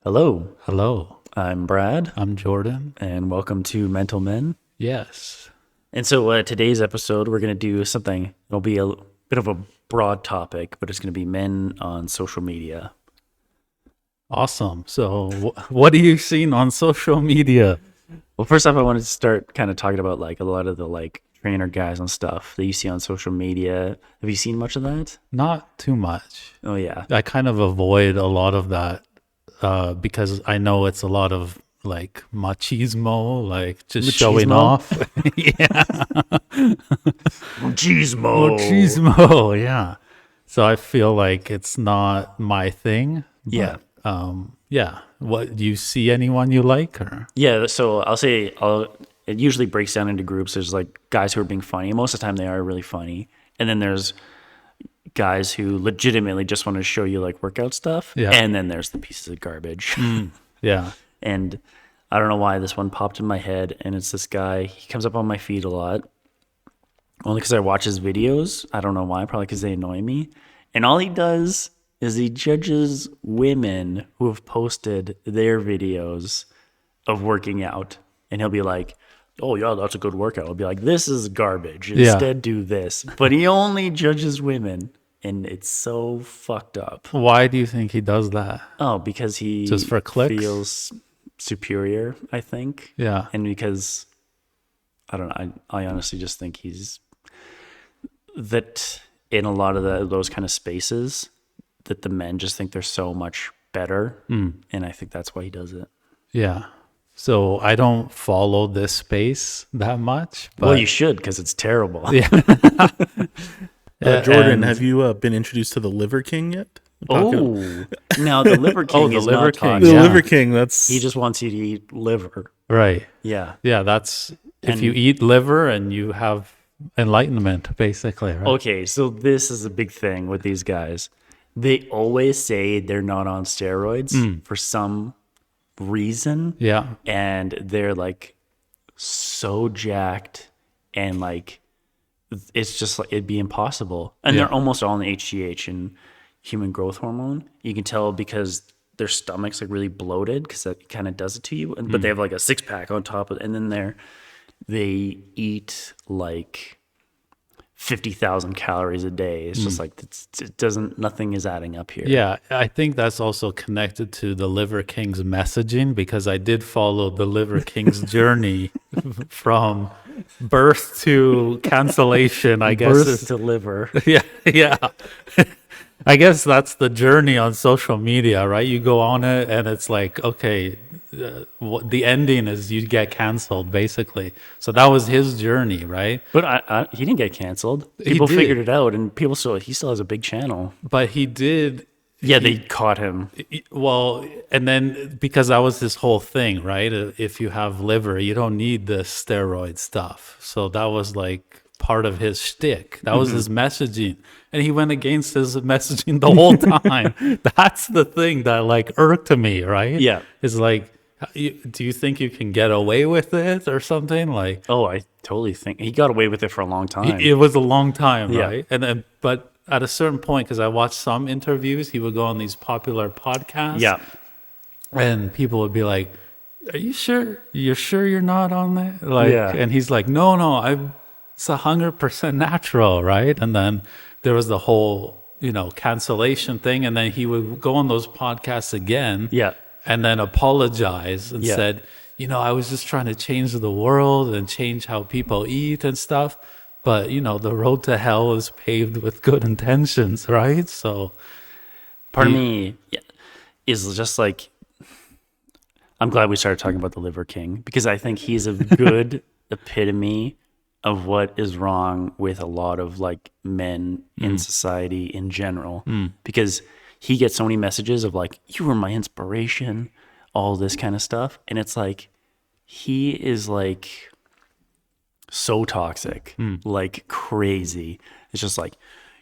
Hello, Hello, I'm Brad, I'm Jordan. and welcome to Mental Men. Yes. And so today's episode, we're going to do something. It'll be a bit of a broad topic, but it's going to be men on social media. Awesome. So, what are you seeing on social media? Well, first off, I wanted to start kind of talking about like a lot of the like trainer guys and stuff that you see on social media. Have you seen much of that? Not too much. Oh yeah, I kind of avoid a lot of that because I know it's a lot of like machismo, like just showing Machismo? off. Yeah. Machismo. Machismo. Yeah. So I feel like it's not my thing. Yeah. Yeah. What, do you see anyone you like or? Yeah, so it usually breaks down into groups. There's like guys who are being funny. Most of the time they are really funny. And then there's guys who legitimately just want to show you like workout stuff. Yeah. And then there's the pieces of garbage. Yeah. And I don't know why this one popped in my head. And it's this guy. He comes up on my feed a lot. Only because I watch his videos. I don't know why. Probably because they annoy me. And all he does is he judges women who have posted their videos of working out. And he'll be like, oh, yeah, that's a good workout. I'll be like, this is garbage. Instead, do this. But he only judges women. And it's so fucked up. Why do you think he does that? Oh, because he Just for clicks? feels superior, I think. Yeah. And because, I don't know, I honestly just think he's, that in a lot of those kind of spaces, that the men just think they're so much better. And I think that's why he does it. Yeah. So I don't follow this space that much. But Well, you should, because it's terrible. yeah. Jordan, And- have you been introduced to the Liver King yet? Oh, now the Liver King the is Liver not King. talking. The Yeah. Liver King, that's... He just wants you to eat liver. Right. Yeah. Yeah. That's if And- you eat liver and you have enlightenment, basically. Right. Okay, so this is a big thing with these guys. They always say they're not on steroids for some reason. Yeah. And they're like so jacked and like it's just like it'd be impossible. And Yeah. they're almost all on the HGH and human growth hormone. You can tell because their stomach's like really bloated because that kind of does it to you. But they have like a six pack on top of it, and then they eat like 50,000 calories a day. It's just like nothing is adding up here. Yeah, I think that's also connected to the Liver King's messaging because I did follow the Liver King's journey from birth to cancellation, I guess. Birth to liver. Yeah, yeah. I guess that's the journey on social media, right? You go on it and it's like, okay, the ending is you get canceled, basically. So that was his journey, right? But he didn't get canceled. He People did. figured it out, and he still has a big channel. But he did. Yeah, they caught him. Well, and then because that was his whole thing, right? If you have liver, you don't need the steroid stuff. So that was like part of his shtick. That was his messaging. And he went against his messaging the whole time. That's the thing that like irked me, right? Yeah. It's like, do you think you can get away with it or something? Like, Oh, I totally think he got away with it for a long time. it was a long time, Yeah. right? And then, but at a certain point, because I watched some interviews, he would go on these popular podcasts. Yeah. And people would be like, "Are you sure? You're sure you're not on there?" Like, Yeah. and he's like, "No, it's 100% natural, right?" And then there was the whole, cancellation thing, and then he would go on those podcasts again, Yeah. and then apologize and Yeah. said, I was just trying to change the world and change how people eat and stuff, but the road to hell is paved with good intentions, right? So, Part of me is just like, I'm glad we started talking about the Liver King because I think he's a good epitome of what is wrong with a lot of like men in society in general. Because he gets so many messages of like, you were my inspiration, all this kind of stuff. And it's like, he is like so toxic, like crazy. It's just like,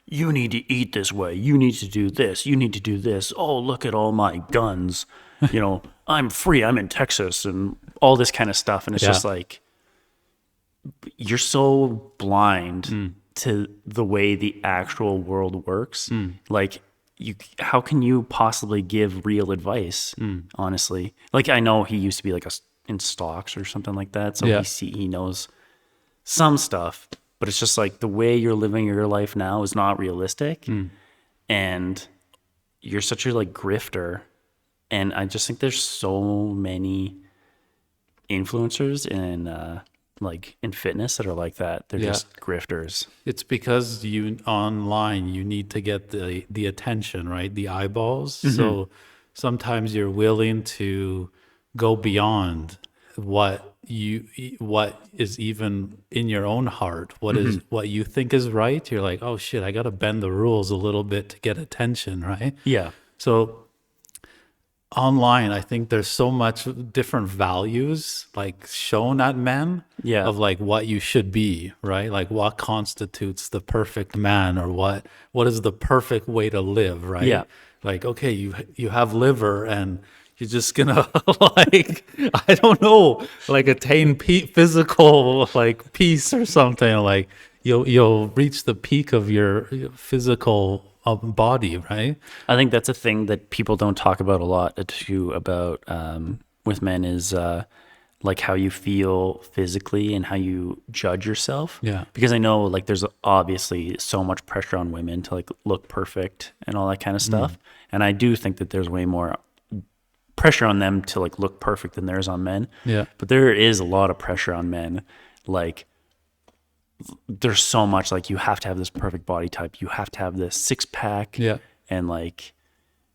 you need to eat this way. You need to do this. You need to do this. Oh, look at all my guns. I'm free. I'm in Texas and all this kind of stuff. And it's just like, you're so blind to the way the actual world works. Like, how can you possibly give real advice? Honestly, like I know he used to be like in stocks or something like that, so he knows some stuff, but it's just like the way you're living your life now is not realistic, and you're such a like grifter, and I just think there's so many influencers in fitness that are like that. They're just grifters. It's because online you need to get the attention, right? The eyeballs. So sometimes you're willing to go beyond what is even in your own heart, what you think is right. You're like, oh shit, I got to bend the rules a little bit to get attention, right? Yeah. So online, I think there's so much different values like shown at men of like what you should be, right? Like what constitutes the perfect man, or what is the perfect way to live, right? Yeah. Like, okay, you have liver and you're just gonna like, I don't know, like attain physical like peace or something. Like you'll reach the peak of your physical body, right? I think that's a thing that people don't talk about a lot too about with men is like how you feel physically and how you judge yourself. Yeah. Because I know like there's obviously so much pressure on women to like look perfect and all that kind of stuff. And I do think that there's way more pressure on them to like look perfect than there is on men. Yeah. But there is a lot of pressure on men. Like there's so much like you have to have this perfect body type. You have to have this six pack. Yeah. And like,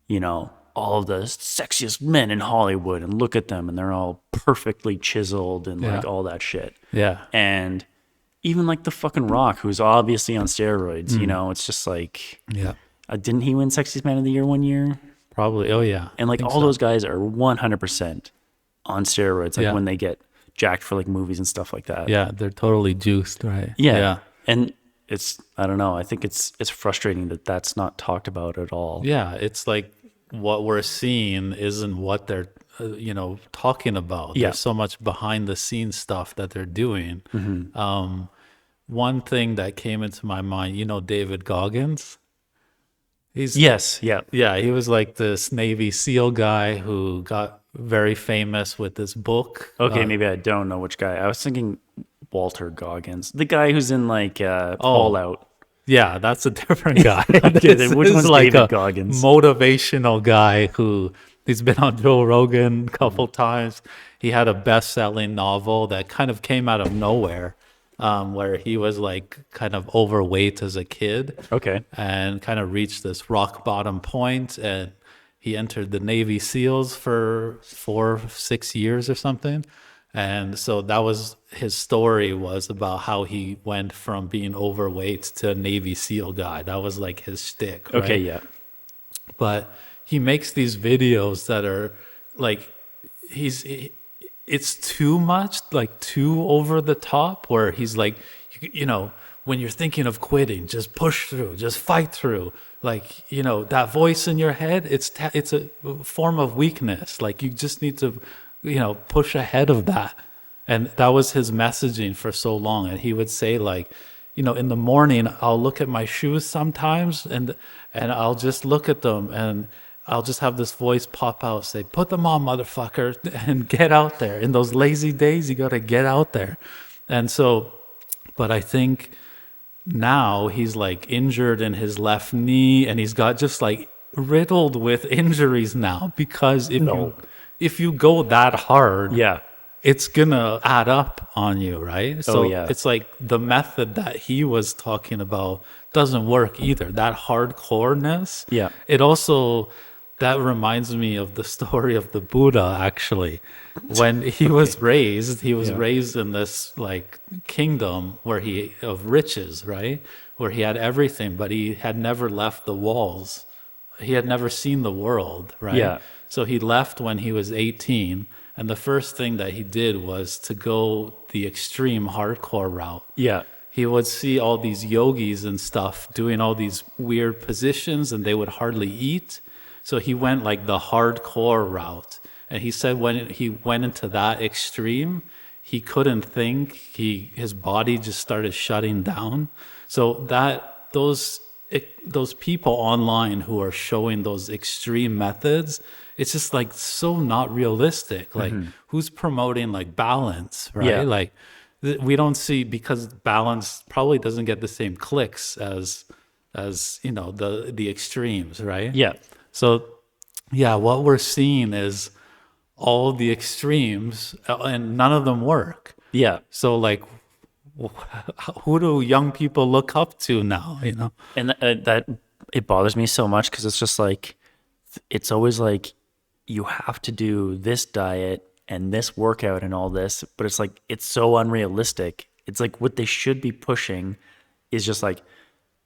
you know, all of the sexiest men in Hollywood, and look at them and they're all perfectly chiseled and like all that shit. Yeah. And even like the fucking Rock, who's obviously on steroids, you know, it's just like, didn't he win Sexiest Man of the Year one year? Probably. Oh yeah. And like all those guys are 100% on steroids. Like when they get jacked for like movies and stuff like that. Yeah. They're totally juiced, right? Yeah. And I don't know. I think it's frustrating that that's not talked about at all. Yeah. It's like what we're seeing isn't what they're, talking about. Yeah. There's so much behind the scenes stuff that they're doing. One thing that came into my mind, David Goggins. Yes. Yeah. Yeah, he was like this Navy SEAL guy who got very famous with this book. Okay, maybe I don't know which guy. I was thinking Walter Goggins, the guy who's in like Fallout. Yeah, that's a different guy. Okay, which one's like David a Goggins? Motivational guy who he's been on Joe Rogan a couple times. He had a best-selling novel that kind of came out of nowhere. Where he was like kind of overweight as a kid. Okay. And kind of reached this rock bottom point, and he entered the Navy SEALs for 4-6 years or something. And so that was his story, was about how he went from being overweight to a Navy SEAL guy. That was like his shtick. Right? Okay, yeah. But he makes these videos that are like, it's too much, like too over the top, where he's like, when you're thinking of quitting, just push through, just fight through. Like, that voice in your head, it's a form of weakness. Like you just need to, push ahead of that. And that was his messaging for so long. And he would say like, in the morning, I'll look at my shoes sometimes and I'll just look at them and I'll just have this voice pop out, say, put them on, motherfucker, and get out there. In those lazy days, you got to get out there. And so, but I think now he's like injured in his left knee, and he's got just like riddled with injuries now, because if you go that hard, it's going to add up on you, right? So it's like the method that he was talking about doesn't work either. That hardcoreness. Yeah. It also... That reminds me of the story of the Buddha, actually. When he was raised, raised in this like kingdom of riches, right? Where he had everything, but he had never left the walls. He had never seen the world, right? Yeah. So he left when he was 18, and the first thing that he did was to go the extreme hardcore route. Yeah. He would see all these yogis and stuff doing all these weird positions, and they would hardly eat. So he went like the hardcore route. And he said when he went into that extreme, he couldn't think. His body just started shutting down. So those those people online who are showing those extreme methods, it's just like so not realistic. Like who's promoting like balance, right? Yeah. Like we don't see, because balance probably doesn't get the same clicks as the extremes, right? Yeah. So yeah, what we're seeing is all the extremes, and none of them work. Yeah. So like, who do young people look up to now? And that it bothers me so much because it's just like, it's always like you have to do this diet and this workout and all this, but it's like, it's so unrealistic. It's like what they should be pushing is just like,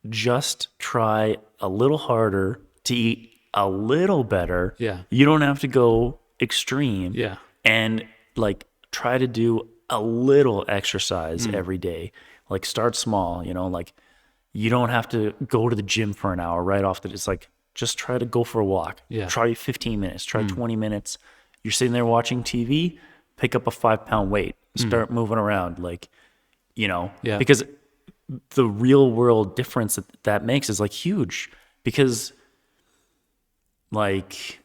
just try a little harder to eat a little better. Yeah. You don't have to go extreme. Yeah. And like try to do a little exercise every day. Like start small, like you don't have to go to the gym for an hour right off it's like, just try to go for a walk. Yeah. Try 15 minutes, try 20 minutes. You're sitting there watching TV, pick up a 5-pound weight, start moving around, like, Yeah. because the real world difference that makes is like huge. Because like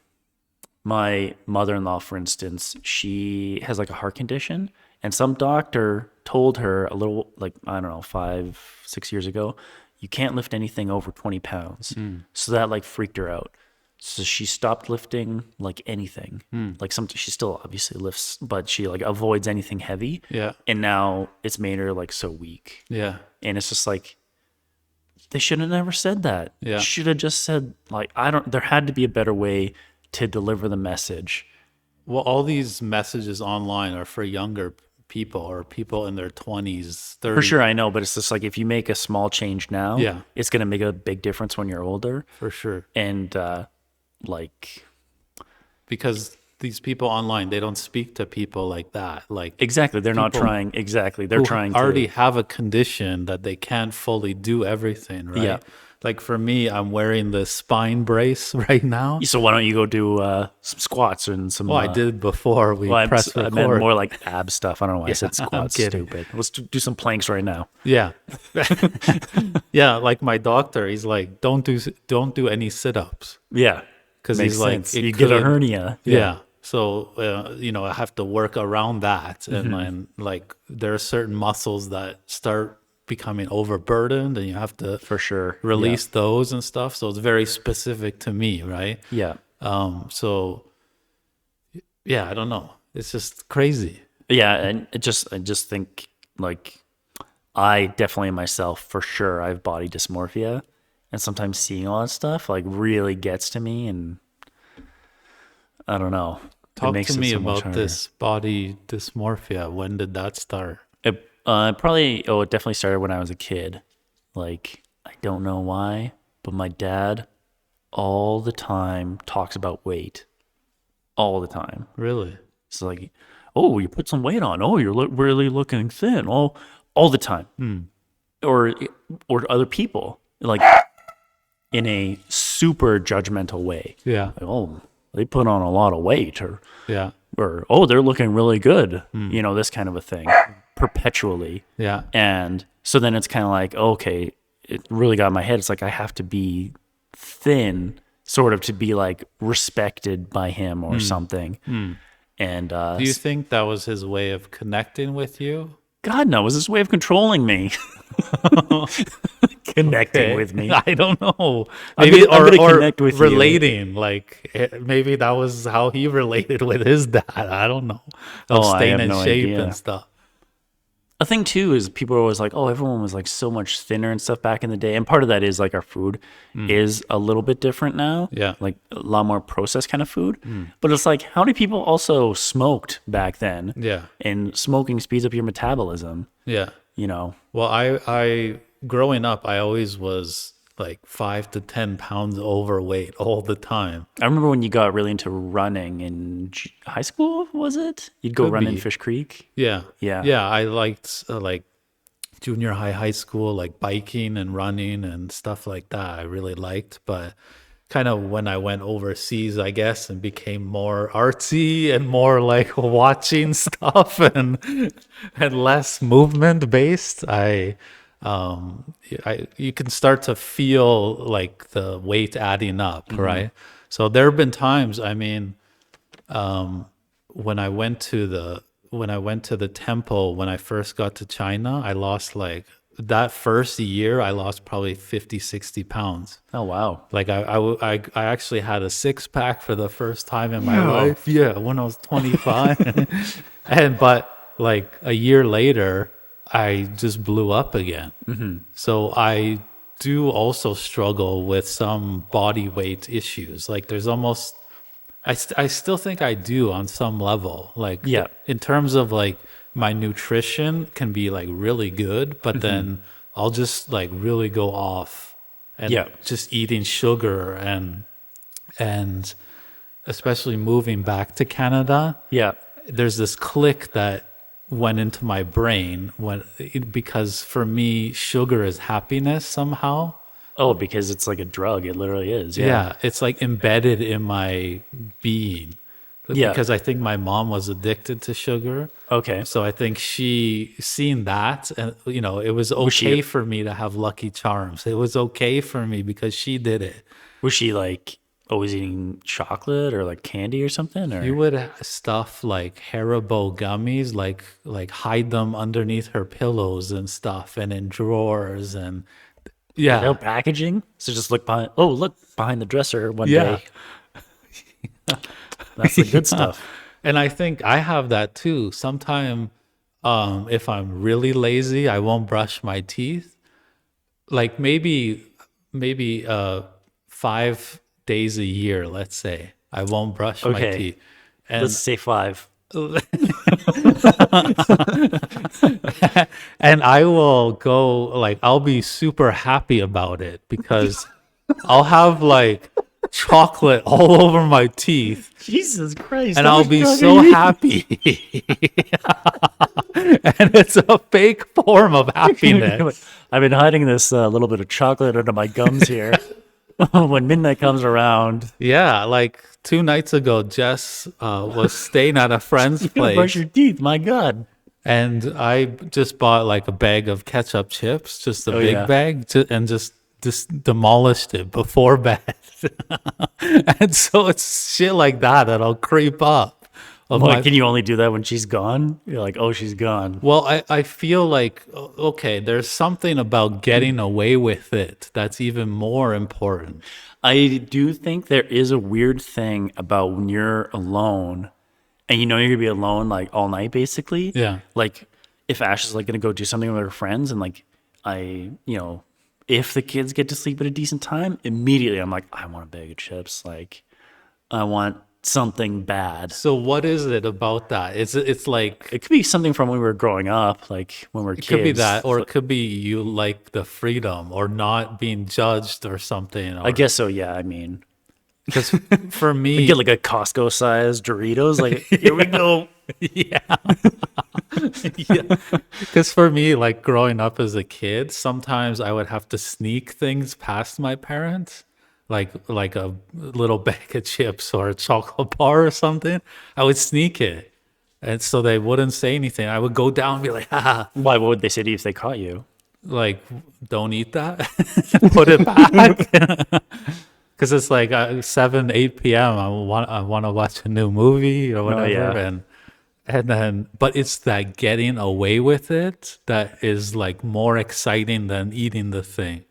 my mother-in-law, for instance, she has like a heart condition, and some doctor told her a little, like, I don't know, 5-6 years ago, you can't lift anything over 20 pounds. So that like freaked her out. So she stopped lifting like anything. Like she still obviously lifts, but she like avoids anything heavy. Yeah. And now it's made her like so weak. Yeah. And it's just like, they should have never said that. Yeah. Should have just said like, there had to be a better way to deliver the message. Well, all these messages online are for younger people or people in their 20s, 30s. For sure, I know, but it's just like, if you make a small change now, Yeah. it's going to make a big difference when you're older. For sure. And like, Because these people online, they don't speak to people like that. Like exactly, they're not people trying. Exactly, they're who trying already to have a condition that they can't fully do everything, right? Yeah. Like for me, I'm wearing the spine brace right now. So why don't you go do some squats and some? Well, I did before we pressed I record. meant more like ab stuff. I don't know why I said squats. kidding. Stupid. Let's do some planks right now. Yeah. Yeah, like my doctor, he's like, don't do any sit-ups. Yeah, Because makes he's like, sense. it You get a could- hernia. Yeah. So, I have to work around that. Mm-hmm. And like, there are certain muscles that start becoming overburdened and you have to For sure. release those and stuff. So it's very specific to me, right? Yeah. So yeah, I don't know. It's just crazy. Yeah, and I just think like, I definitely myself for sure I have body dysmorphia, and sometimes seeing all that stuff like really gets to me, and I don't know. Talk makes to it me so much about this body dysmorphia. When did that start? It definitely started when I was a kid. Like, I don't know why, but my dad all the time talks about weight. All the time. Really? It's like, oh, you put some weight on. Oh, you're really looking thin. All the time. Or other people, like in a super judgmental way. Yeah. Like, oh, they put on a lot of weight, or Yeah. oh, they're looking really good. This kind of a thing, perpetually. Yeah. And so then it's kind of like, okay, it really got in my head. It's like, I have to be thin sort of to be like respected by him or something. And Do you think that was his way of connecting with you? God, no, it was his way of controlling me. Connecting with me. I don't know. I'm Maybe gonna or connect with you. relating. Like maybe that was how he related with his dad. I don't know. Of I staying have in no shape idea. and stuff. A thing too is people are always like, oh, everyone was like so much thinner and stuff back in the day. And part of that is like our food is a little bit different now. Yeah. Like a lot more processed kind of food. But it's like, how many people also smoked back then? Yeah. And smoking speeds up your metabolism, Yeah. Well, I growing up, I always was like 5 to 10 pounds overweight all the time. I remember when you got really into running in high school, was it? You'd go Could run in be. Fish Creek? Yeah. Yeah. Yeah. I liked like junior high school, like biking and running and stuff like that. I really liked, but kind of when I went overseas, I guess, and became more artsy and more like watching stuff and less movement based, I you can start to feel like the weight adding up, right? So there have been times, I mean, when I went to the temple when I first got to China, I lost like that first year I lost probably 50-60 pounds. Oh wow. Like I actually had a six-pack for the first time in my life. Yeah, when I was 25. But like a year later, I just blew up again. So I do also struggle with some body weight issues. Like there's almost I still think I do on some level. Like Yeah. in terms of like my nutrition can be like really good, but then I'll just like really go off and just eating sugar and especially moving back to Canada. Yeah. There's this click that went into my brain because for me sugar is happiness somehow. Oh, because it's like a drug. It literally is. Yeah, it's like embedded in my being. Yeah. Because I think my mom was addicted to sugar. Okay. So I think she seen that, and you know, it was okay for me to have Lucky Charms. It was okay for me because she did it. Was she like always eating chocolate or like candy or something? Or You would stuff like Haribo gummies, like hide them underneath her pillows and stuff, and in drawers, and no packaging? So just look behind the dresser one day. That's the good stuff. And I think I have that too. Sometime, if I'm really lazy, I won't brush my teeth. Like maybe 5 days a year, let's say, I won't brush my teeth. And let's say 5. And I will go, like, I'll be super happy about it because I'll have like chocolate all over my teeth. Jesus Christ. And I'll be so happy. And it's a fake form of happiness. I've been hiding this little bit of chocolate under my gums here. When midnight comes around. Yeah, like 2 nights ago, Jess was staying at a friend's You gotta brush place. your teeth, my God. And I just bought like a bag of ketchup chips, just a big bag, and just demolished it before bed. And so it's shit like that'll creep up. Can you only do that when she's gone? You're like, oh, she's gone. Well, I feel like, okay, there's something about getting away with it that's even more important. I do think there is a weird thing about when you're alone and you know you're gonna be alone like all night basically. Yeah. Like if Ash is like gonna go do something with her friends and like if the kids get to sleep at a decent time, immediately I'm like, I want a bag of chips. Like I want something bad. So what is it about that? It's like It could be something from when we were growing up, like when we were kids. it could be that, or it could be you like the freedom or not being judged or something. I guess so, yeah. I mean, because for me, you get like a Costco sized Doritos, like here we go. yeah. Because for me, like growing up as a kid, sometimes I would have to sneak things past my parents, like a little bag of chips or a chocolate bar or something. I would sneak it, and so they wouldn't say anything. I would go down and be like, "Ha!" Why? What would they say to you if they caught you? Like, don't eat that. Put it back. Because it's like 7, 8 p.m. I want to watch a new movie or whatever, and then, but it's that getting away with it that is like more exciting than eating the thing.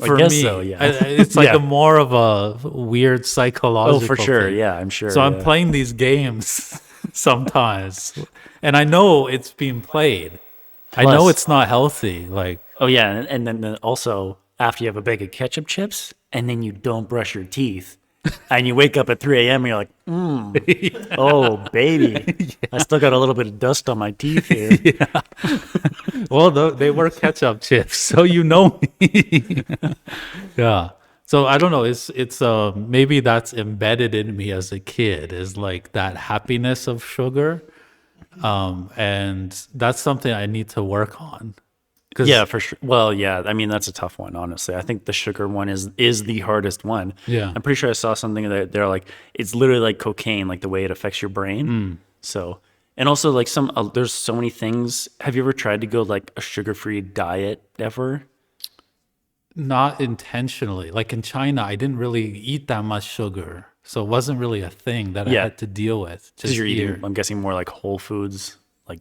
I guess so, yeah. It's like a more of a weird psychological. Oh, for sure, thing. yeah, I'm sure. So I'm playing these games sometimes, and I know it's being played. I know it's not healthy. Like, oh yeah, and then also after you have a bag of ketchup chips, and then you don't brush your teeth. And you wake up at 3 a.m. and you're like, oh, baby. I still got a little bit of dust on my teeth here. Well, they were ketchup chips, so you know me. Yeah. So I don't know. It's maybe that's embedded in me as a kid is like that happiness of sugar, and that's something I need to work on. Yeah, for sure. Well, yeah. I mean, that's a tough one, honestly. I think the sugar one is the hardest one. Yeah. I'm pretty sure I saw something that they're like, it's literally like cocaine, like the way it affects your brain. So And also, like there's so many things. Have you ever tried to go like a sugar-free diet ever? Not intentionally. Like in China, I didn't really eat that much sugar. So it wasn't really a thing that I Yeah. had to deal with. Because Just you're here. eating, I'm guessing, more like whole foods, like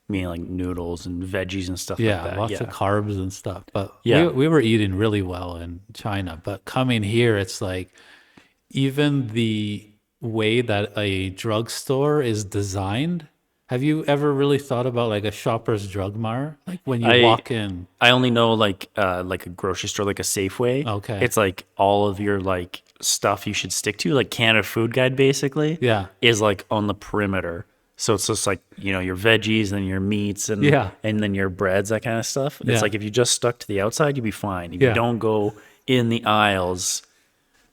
meaning like noodles and veggies and stuff Yeah, like that. lots of carbs and stuff. But Yeah. we were eating really well in China. But coming here, it's like even the way that a drugstore is designed. Have you ever really thought about like a Shoppers Drug Mart? Like when you walk in. I only know like a grocery store, like a Safeway. Okay. It's like all of your like stuff you should stick to, like Canada Food Guide basically. Yeah. Is like on the perimeter. So it's just like, your veggies and your meats and and then your breads, that kind of stuff. It's Yeah. like if you just stuck to the outside, you'd be fine. If Yeah. you don't go in the aisles.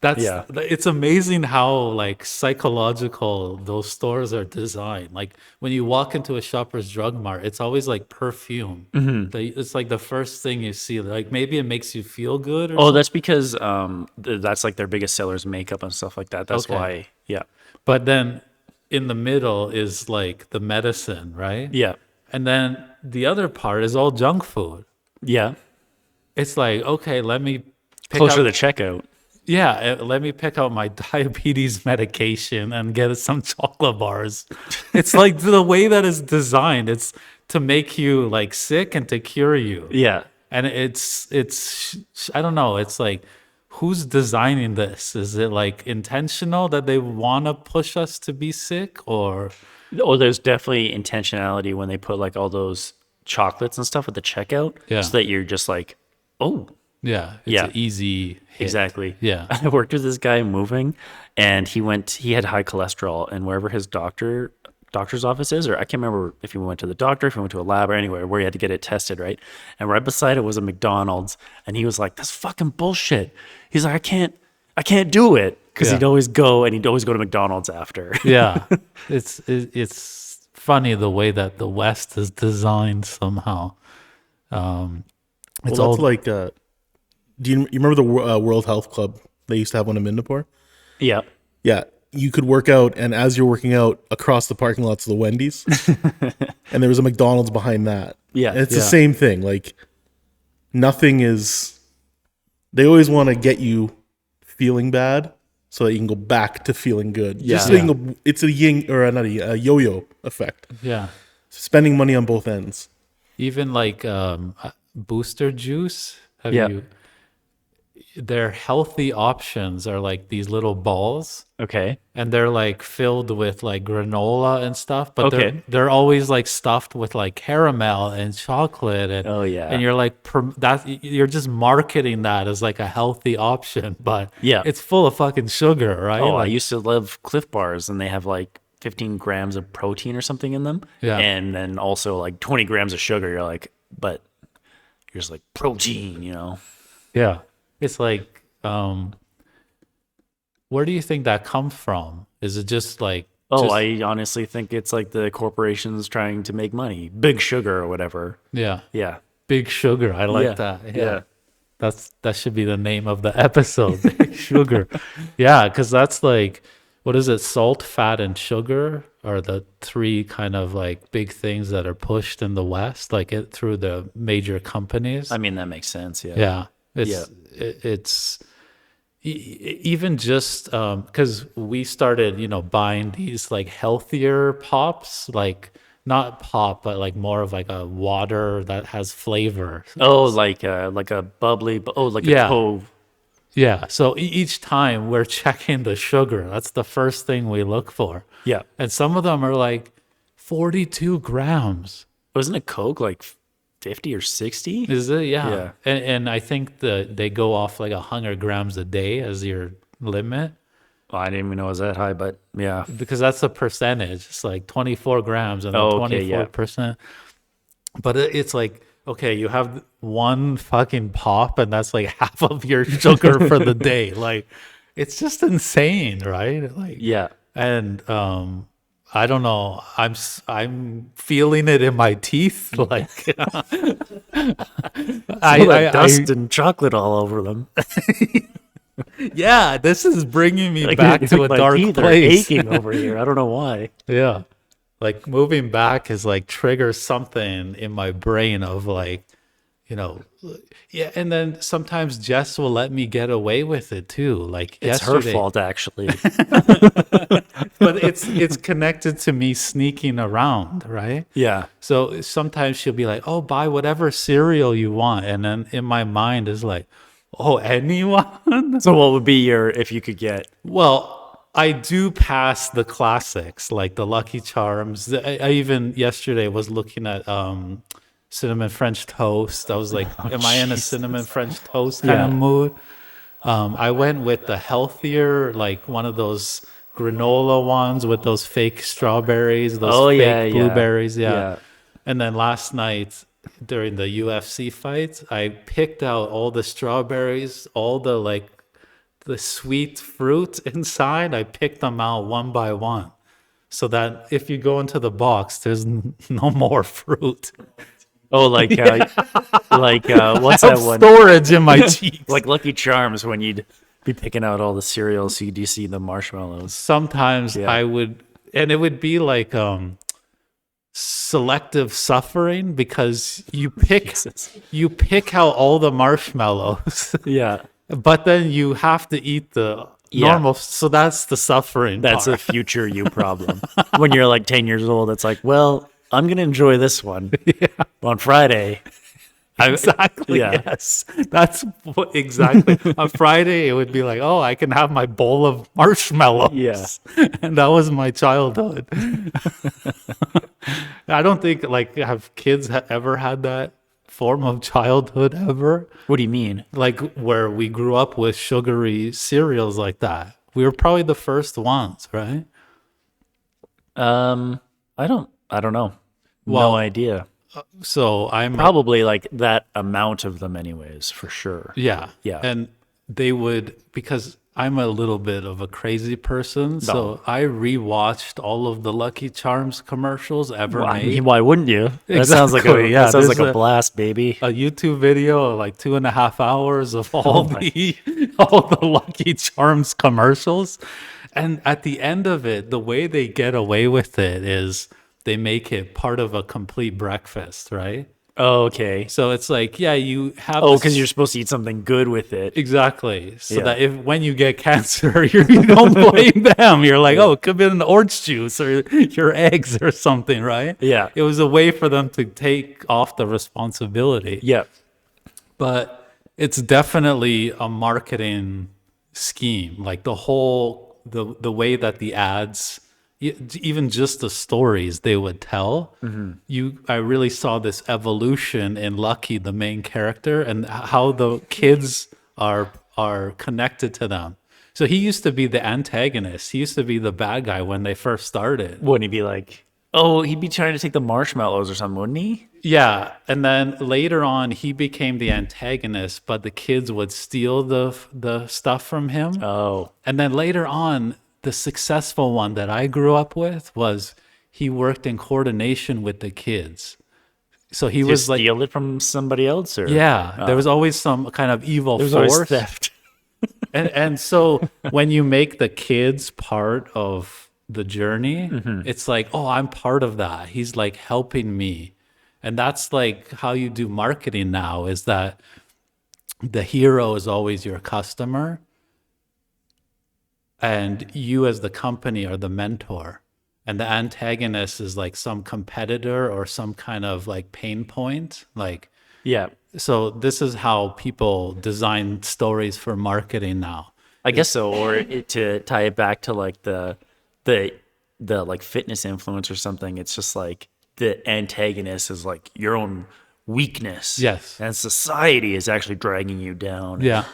It's amazing how like psychological those stores are designed. Like when you walk into a Shoppers Drug Mart, it's always like perfume. It's like the first thing you see. Like maybe it makes you feel good. Or Oh, that's because that's like their biggest sellers, makeup and stuff like that. That's Okay. why. Yeah. But then in the middle is like the medicine, right? Yeah. And then the other part is all junk food. Yeah. It's like, okay, let me pick Closer out, to the checkout. let me pick out my diabetes medication and get some chocolate bars. It's like the way that it's designed. It's to make you like sick and to cure you. Yeah. And it's I don't know. It's like, who's designing this? Is it like intentional that they want to push us to be sick, or? Oh, there's definitely intentionality when they put like all those chocolates and stuff at the checkout, Yeah. so that you're just like, oh, Yeah, it's Yeah. an easy hit. exactly. Yeah. I worked with this guy moving, and he had high cholesterol, and wherever his doctor's office is, or I can't remember if he went to the doctor, if he went to a lab or anywhere where he had to get it tested, right? And right beside it was a McDonald's, and he was like, "That's fucking bullshit." He's like, I can't do it," because Yeah. he'd always go to McDonald's after. Yeah, it's funny the way that the West is designed somehow. It's Well, all that's like, do you remember the World Health Club? They used to have one in Mindapore. Yeah. Yeah, you could work out, and as you're working out, across the parking lots of the Wendy's, and there was a McDonald's behind that. Yeah, and it's the yeah. same thing. Like, nothing is. They always want to get you feeling bad so that you can go back to feeling good. Yeah. Just so you can go, it's a yin or not a yo-yo effect. yeah. Spending money on both ends. Even like booster juice. Have Yeah. you? Their healthy options are like these little balls, Okay. and they're like filled with like granola and stuff, but Okay. they're always like stuffed with like caramel and chocolate, and Oh, yeah. and you're like you're just marketing that as like a healthy option, but Yeah. it's full of fucking sugar, right? Oh, I Like, used to love Cliff Bars, and they have like 15 grams of protein or something in them. Yeah. And then also like 20 grams of sugar. You're like, but you're just like protein, yeah, it's like, where do you think that comes from? Is it just like, Oh, I honestly think it's like the corporations trying to make money. Big Sugar or whatever. yeah, Yeah. big sugar? I like Yeah. that. Yeah. That should be the name of the episode. Big sugar. Yeah, because that's like, what is it? Salt, fat, and sugar are the three kind of like big things that are pushed in the West, like through the major companies. I mean, that makes sense. Yeah. Yeah, Yeah. it's even just because we started, buying these like healthier pops, like not pop, but like more of like a water that has flavor. Oh, like a bubbly, like a Yeah. Cove. Yeah. So each time we're checking the sugar, that's the first thing we look for. Yeah. And some of them are like 42 grams. Wasn't it Coke like 50 or 60? Is it? Yeah. Yeah. And I think they go off like 100 grams a day as your limit, Well, I didn't even know it was that high, but yeah. because that's a percentage. It's like 24 grams and then Oh, okay, yeah. 24%. But it's like, okay, you have one fucking pop and that's like half of your sugar for the day. Like, it's just insane, right? Like, Yeah. and I don't know. I'm feeling it in my teeth. Like, Dust and chocolate all over them. yeah, this is bringing me Like, back to a my dark teeth are place. aching over here. I don't know why. Yeah, like moving back is like triggers something in my brain of like, you know, yeah. And then sometimes Jess will let me get away with it too. Like It's her yesterday, fault, actually. but it's connected to me sneaking around, right? Yeah. So sometimes she'll be like, "Oh, buy whatever cereal you want," and then in my mind is like, "Oh, anyone?" So what would be your, if you could get? Well, I do pass the classics like the Lucky Charms. I even yesterday was looking at cinnamon French toast. I was like, "Am I in a cinnamon French toast kind of Yeah. mood?" I went with the healthier, like one of those granola ones with those fake strawberries, those Oh, fake yeah, yeah. blueberries. Yeah. Yeah. And then last night during the UFC fight, I picked out all the strawberries, all the like the sweet fruit inside. I picked them out one by one so that if you go into the box, there's no more fruit. Oh, like, what's I have that one? storage in my cheeks. Like Lucky Charms when you'd be picking out all the cereals, so you see the marshmallows. Sometimes Yeah. I would, and it would be like selective suffering because you pick out all the marshmallows, Yeah. but then you have to eat the Yeah. normal. So that's the suffering. That's a part. future you problem. When you're like 10 years old, it's like, well, I'm going to enjoy this one. On Friday. Exactly. Yeah. Yes, that's what exactly. On Friday, it would be like, oh, I can have my bowl of marshmallows. Yeah. And that was my childhood. I don't think like have kids ever had that form of childhood ever, What do you mean? like where we grew up with sugary cereals like that. We were probably the first ones, right? I don't know. Well, no idea. So I'm Probably like that amount of them anyways, for sure. Yeah. Yeah. And they would, because I'm a little bit of a crazy person, so I rewatched all of the Lucky Charms commercials ever I made. mean, why wouldn't you? That sounds like Exactly, yeah, that sounds like there's a blast, baby. A YouTube video of like 2.5 hours of all the Lucky Charms commercials. And at the end of it, the way they get away with it is they make it part of a complete breakfast, right? Oh, okay. So it's like, yeah, you have Oh, this- because you're supposed to eat something good with it. Exactly. So Yeah. that if when you get cancer, you don't blame them. You're like, oh, it could be an orange juice or your eggs or something, right? Yeah. It was a way for them to take off the responsibility. Yeah. But it's definitely a marketing scheme. Like the way that the ads, even just the stories they would tell, I really saw this evolution in Lucky, the main character, and how the kids are connected to them. So he used to be the antagonist. He used to be the bad guy when they first started. Wouldn't he be like, oh, he'd be trying to take the marshmallows or something, wouldn't he? Yeah, and then later on, he became the antagonist, but the kids would steal the stuff from him. Oh. And then later on, the successful one that I grew up with was he worked in coordination with the kids. So he Was was like, steal it from somebody else? Or? yeah, there was always some kind of evil There's force. always theft. And so when you make the kids part of the journey, it's like, oh, I'm part of that. He's like helping me. And that's like how you do marketing now, is that the hero is always your customer and you as the company are the mentor. And the antagonist is like some competitor or some kind of like pain point. Like, Yeah. so this is how people design stories for marketing now. I guess so. Or to tie it back to like the like fitness influence or something, it's just like the antagonist is like your own weakness. Yes. And society is actually dragging you down. Yeah.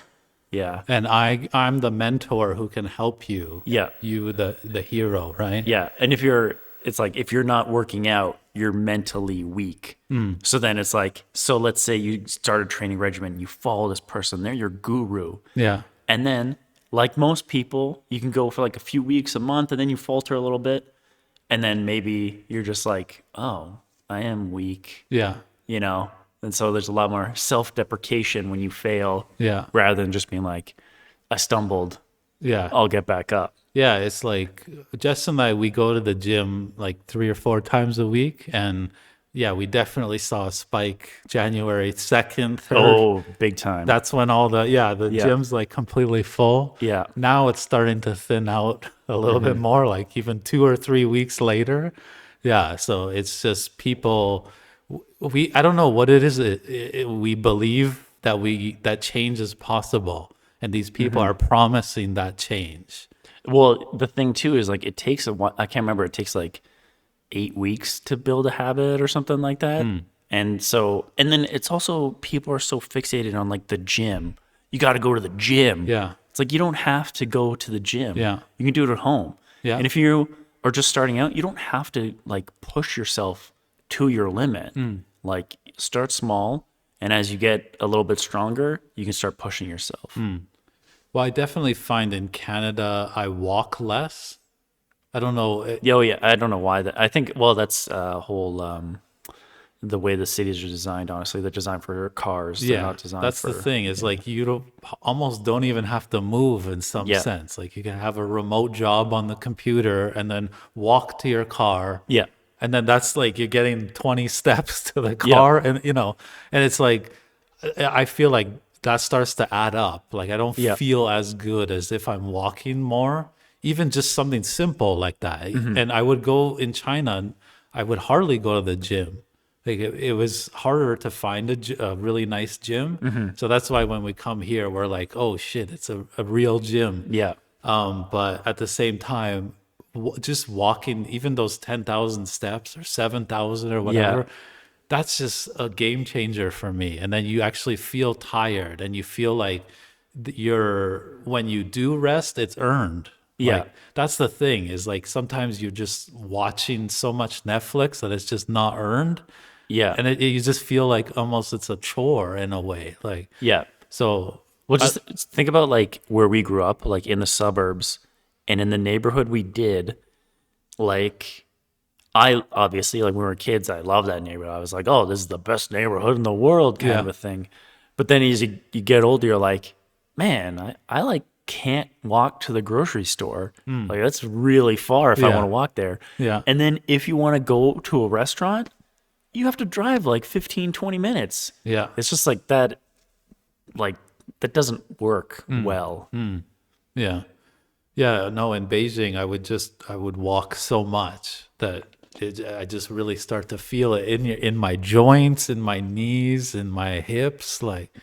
Yeah. And I'm the mentor who can help you. Yeah. You the hero, right? Yeah. And it's like if you're not working out, you're mentally weak. So then it's like, so let's say you start a training regimen, you follow this person, they're your guru. Yeah. And then, like most people, you can go for like a few weeks, a month, and then you falter a little bit. And then maybe you're just like, oh, I am weak, Yeah. you know? And so there's a lot more self-deprecation when you fail Yeah. rather than just being like, I stumbled, Yeah. I'll get back up. Yeah, it's like Jess and I, we go to the gym like 3 or 4 times a week. And yeah, we definitely saw a spike January 2nd, 3rd. Oh, big time. That's when the Yeah. gym's like completely full. Yeah. Now it's starting to thin out a little bit more, like even 2 or 3 weeks later. Yeah. So it's just people, I don't know what it is. We believe that change is possible. And these people are promising that change. Well, the thing too is like it takes a while. I can't remember. It takes like 8 weeks to build a habit or something like that. And then it's also people are so fixated on like the gym. You got to go to the gym. Yeah. It's like you don't have to go to the gym. Yeah. You can do it at home. Yeah. And if you are just starting out, you don't have to like push yourself to your limit. Like start small, and as you get a little bit stronger, you can start pushing yourself. Well, I definitely find in Canada, I walk less. I don't know. Oh yeah, I don't know why that. I think that's a whole the way the cities are designed. Honestly, they're designed for cars. They're not designed that's for, the thing. Is like you almost don't even have to move in some sense. Like you can have a remote job on the computer and then walk to your car. Yeah. And then that's like you're getting 20 steps to the car, and and it's like I feel like that starts to add up. Like I don't feel as good as if I'm walking more. Even just something simple like that. And I would go in China, and I would hardly go to the gym. Like it was harder to find a really nice gym. So that's why when we come here, we're like, oh shit, it's a real gym. Yeah. But at the same time, just walking, even those 10,000 steps or 7,000 or whatever, that's just a game changer for me. And then you actually feel tired, and you feel like when you do rest, it's earned. Yeah. Like, that's the thing is like sometimes you're just watching so much Netflix that it's just not earned. Yeah. And you just feel like almost it's a chore in a way. Like, Yeah. so. Well, just think about like where we grew up, like in the suburbs and in the neighborhood we did. Like, I obviously, like when we were kids, I loved that neighborhood. I was like, oh, this is the best neighborhood in the world kind of a thing. But then as you get older, you're like, man, I like can't walk to the grocery store. Like that's really far if I want to walk there. Yeah. And then if you want to go to a restaurant, you have to drive like 15, 20 minutes. Yeah. It's just like that doesn't work well. Yeah. Yeah. No, in Beijing, I would walk so much that I just really start to feel it in my joints, in my knees, in my hips. Like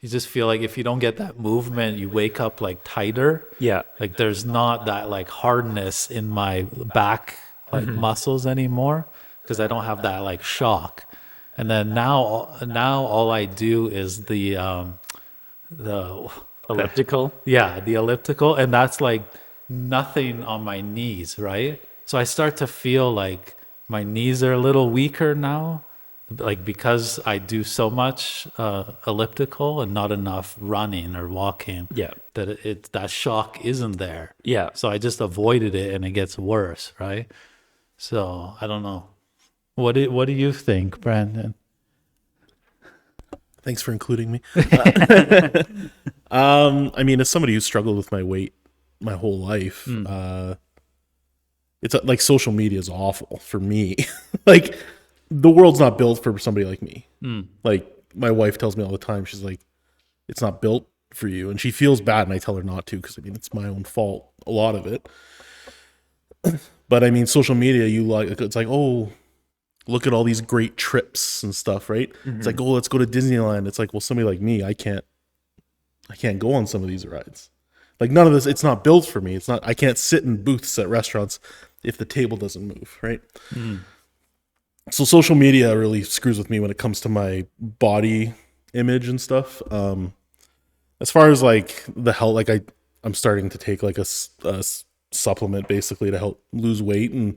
you just feel like if you don't get that movement, you wake up like tighter. Yeah. Like there's not that like hardness in my back like muscles anymore because I don't have that like shock. And then now all I do is the Elliptical. Yeah, the elliptical, and that's like nothing on my knees, right? So I start to feel like my knees are a little weaker now, like because I do so much elliptical and not enough running or walking. Yeah. That shock isn't there. Yeah. So I just avoided it, and it gets worse, right? So I don't know. What do you think, Brandon? Thanks for including me. I mean, as somebody who's struggled with my weight my whole life, it's like social media is awful for me. Like the world's not built for somebody like me. Like my wife tells me all the time, she's like, it's not built for you. And she feels bad. And I tell her not to, because I mean, it's my own fault, a lot of it. But I mean, social media, it's like, oh, look at all these great trips and stuff, right? It's like, oh, let's go to Disneyland. It's like, well, somebody like me, I can't go on some of these rides. Like none of this, it's not built for me. It's not, I can't sit in booths at restaurants if the table doesn't move, right? So social media really screws with me when it comes to my body image and stuff. As far as like the health, like I'm starting to take like a supplement basically to help lose weight and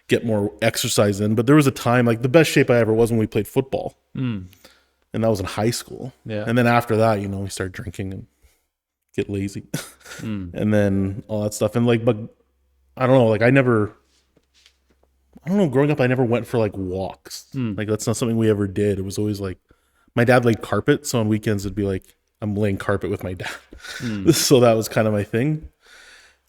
get more exercise in. But there was a time, like the best shape I ever was when we played football. And that was in high school. Yeah. And then after that, we start drinking and get lazy. And then all that stuff. And like, but I don't know, like growing up, I never went for like walks. Like that's not something we ever did. It was always like, my dad laid carpet. So on weekends, it'd be like, I'm laying carpet with my dad. So that was kind of my thing.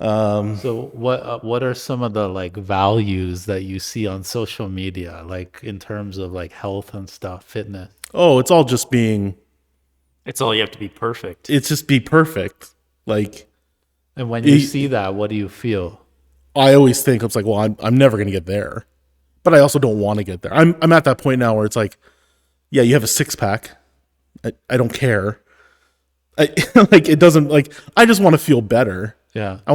So what are some of the like values that you see on social media, like in terms of like health and stuff, fitness? Oh, it's all just being. It's all you have to be perfect. It's just be perfect. Like And when you see that, what do you feel? I always think it's like, well, I'm never gonna get there, but I also don't want to get there. I'm at that point now where it's like, yeah, you have a 6-pack. I don't care. Like it doesn't like. I just want to feel better. Yeah. I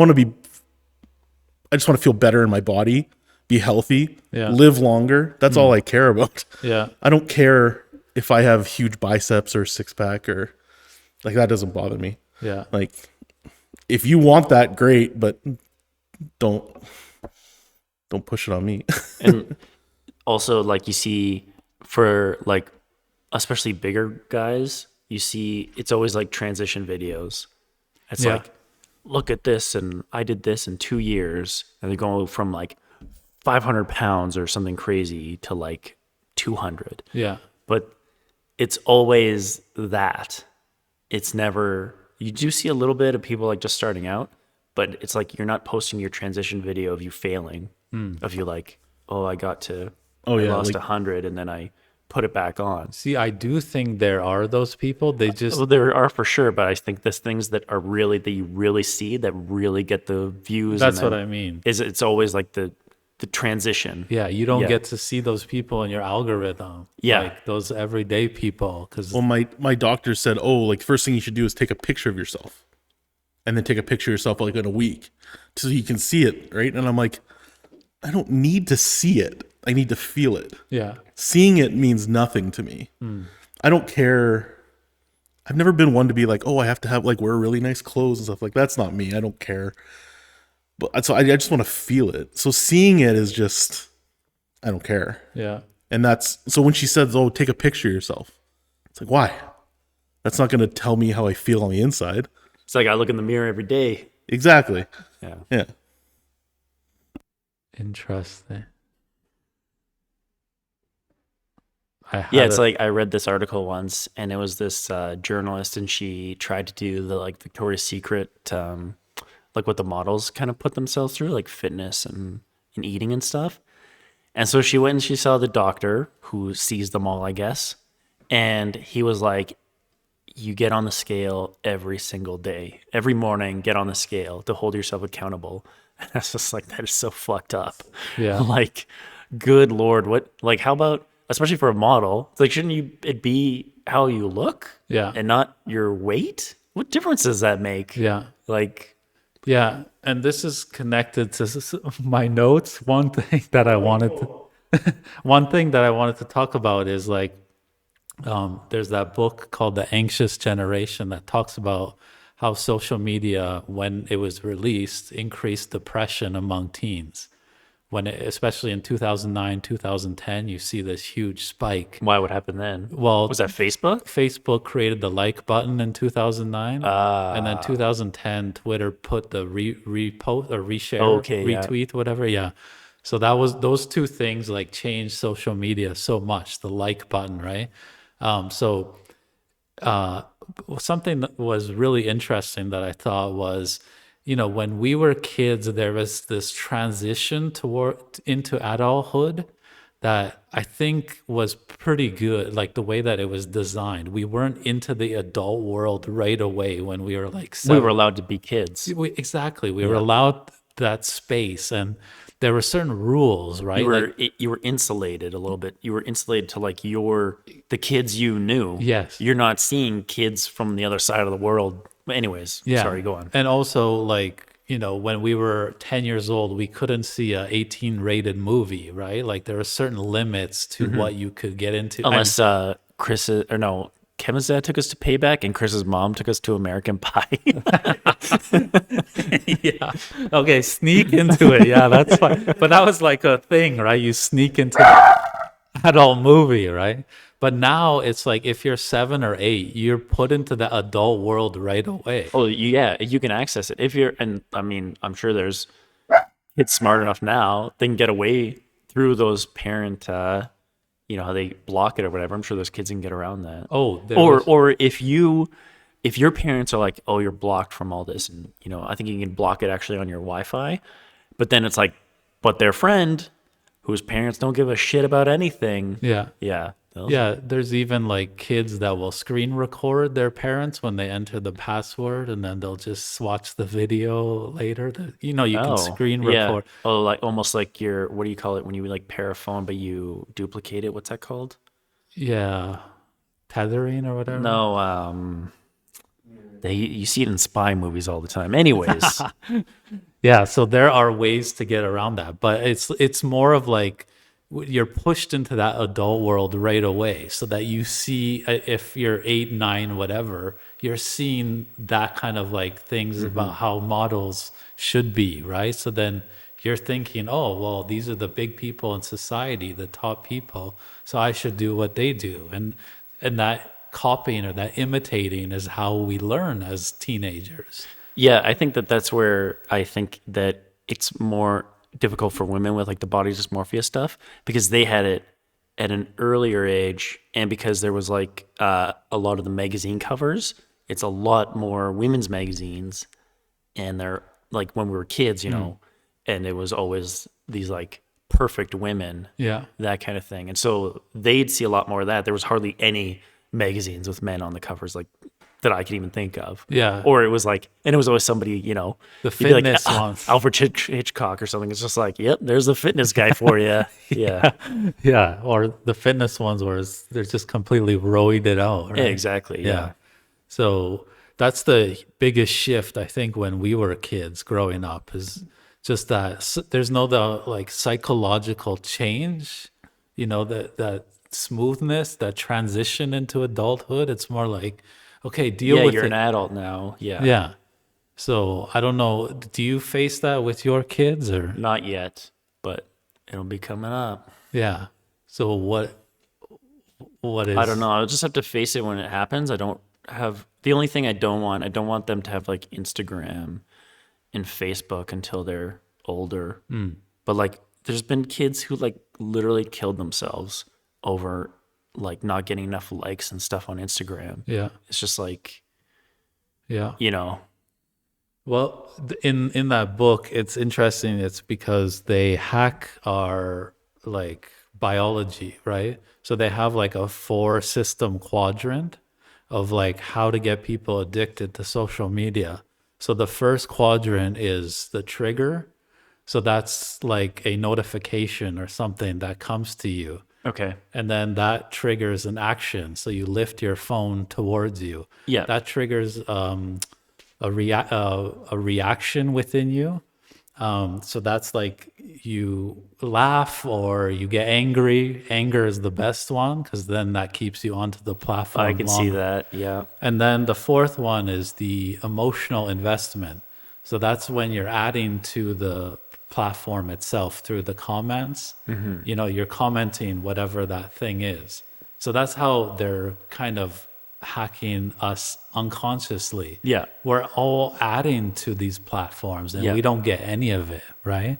just want to feel better in my body, be healthy, Yeah. live longer. That's all I care about. Yeah. I don't care if I have huge biceps or 6-pack or like that doesn't bother me. Yeah. Like if you want that, great, but don't push it on me. And also, like, you see for like especially bigger guys, you see it's always like transition videos. It's Yeah. like, look at this, and I did this in 2 years, and they're going from like 500 pounds or something crazy to like 200. Yeah. But it's always that. It's never, you do see a little bit of people like just starting out, but it's like you're not posting your transition video of you failing, of you like, oh, I lost 100 and then I put it back on. See, I do think there are those people. They just Well, there are for sure, but I think there's things that are really, that you really see that really get the views. that's and what then I mean. It's always like the transition. Yeah, you don't Yeah. get to see those people in your algorithm. Yeah. Like those everyday people. Because Well, my doctor said, oh, like first thing you should do is take a picture of yourself, and then take a picture of yourself like in a week, so you can see it, right? And I'm like, I don't need to see it. I need to feel it. yeah. Seeing it means nothing to me. I don't care. I've never been one to be like, oh, I have to have like wear really nice clothes and stuff. Like that's not me. I don't care. But so I just want to feel it. So seeing it is just, I don't care. Yeah. And that's so when she says, oh, take a picture of yourself. It's like, why? That's not going to tell me how I feel on the inside. It's like I look in the mirror every day. Exactly. Yeah. Yeah. Interesting. Yeah, it's like I read this article once, and it was this journalist, and she tried to do the like Victoria's Secret, like what the models kind of put themselves through, like fitness and eating and stuff. And so she went and she saw the doctor who sees them all, I guess, and he was like, "You get on the scale every single day, every morning. Get on the scale to hold yourself accountable." And that's just like, that is so fucked up. Yeah. Like, good Lord, what? Like, how about? Especially for a model, it's like, shouldn't it be how you look? Yeah. And not your weight? What difference does that make? Yeah. Like, Yeah. And this is connected to my notes. One thing that I wanted to talk about is like, there's that book called The Anxious Generation that talks about how social media, when it was released, increased depression among teens. Especially in 2009, 2010, you see this huge spike. why would happen then? Well, Was that Facebook? Facebook created the like button in 2009, and then 2010, Twitter put the repost or reshare, Okay, yeah. retweet, whatever. Yeah. So that was those two things like changed social media so much. The like button, right? Something that was really interesting that I thought was, when we were kids, there was this transition into adulthood that I think was pretty good, like the way that it was designed. We weren't into the adult world right away when we were like 7. We were allowed to be kids. Exactly. We were allowed that space, and there were certain rules, right? You were insulated a little bit. You were insulated to like the kids you knew. Yes. You're not seeing kids from the other side of the world. But anyways, Yeah. sorry, go on. And also, like, when we were 10 years old, we couldn't see a 18 rated movie, right? Like there are certain limits to what you could get into. Unless Kevin's dad took us to Payback and Chris's mom took us to American Pie. Yeah. Okay, sneak into it. Yeah, that's fine. But that was like a thing, right? You sneak into the adult movie, right? But now it's like if you're 7 or 8, you're put into the adult world right away. Oh, yeah, you can access it. I'm sure there's kids smart enough now, they can get away through those parent, how they block it or whatever. I'm sure those kids can get around that. Oh, Or if you if your parents are like, oh, you're blocked from all this, and I think you can block it actually on your Wi-Fi, but then it's like, but their friend whose parents don't give a shit about anything. Yeah. Yeah. Yeah, there's even like kids that will screen record their parents when they enter the password, and then they'll just watch the video later. You can screen record. Oh, like almost like what do you call it when you like pair a phone but you duplicate it? What's that called? Yeah, tethering or whatever. No, you see it in spy movies all the time. Anyways, Yeah, so there are ways to get around that, but it's more of like you're pushed into that adult world right away, so that you see, if you're 8, 9, whatever, you're seeing that kind of like things about how models should be, right? So then you're thinking, oh, well, these are the big people in society, the top people, so I should do what they do. And that copying or that imitating is how we learn as teenagers. yeah, I think that's where I think that it's more difficult for women with like the body dysmorphia stuff, because they had it at an earlier age, and because there was like a lot of the magazine covers, it's a lot more women's magazines, and they're like when we were kids, and it was always these like perfect women, Yeah. that kind of thing, and so they'd see a lot more of that. There was hardly any magazines with men on the covers like that I could even think of. Yeah. Or it was like, and it was always somebody, The you'd be fitness like, ones. Alfred Hitchcock or something. It's just like, yep, there's the fitness guy for you. Yeah. Yeah, or the fitness ones where they're just completely roided out, right? Yeah, exactly. Yeah. So that's the biggest shift, I think, when we were kids growing up, is just that there's no like psychological change, that smoothness, that transition into adulthood. It's more like, okay, deal with you're it. an adult now. Yeah. Yeah. So I don't know. Do you face that with your kids or? Not yet, but it'll be coming up. Yeah. So what is? I don't know. I'll just have to face it when it happens. The only thing I don't want them to have like Instagram and Facebook until they're older. But like, there's been kids who like literally killed themselves over like not getting enough likes and stuff on Instagram. Yeah. It's just like, Yeah. Well, in that book, it's interesting. It's because they hack our like biology, right? So they have like a 4-system quadrant of like how to get people addicted to social media. So the first quadrant is the trigger. So that's like a notification or something that comes to you. okay. And then that triggers an action. So you lift your phone towards you. Yeah. That triggers a reaction within you. So that's like you laugh or you get angry. Anger is the best one because then that keeps you onto the platform. I can see that. Yeah. And then the fourth one is the emotional investment. So that's when you're adding to the platform itself through the comments. You're commenting whatever that thing is. So that's how they're kind of hacking us unconsciously. Yeah. We're all adding to these platforms and Yeah. we don't get any of it, right?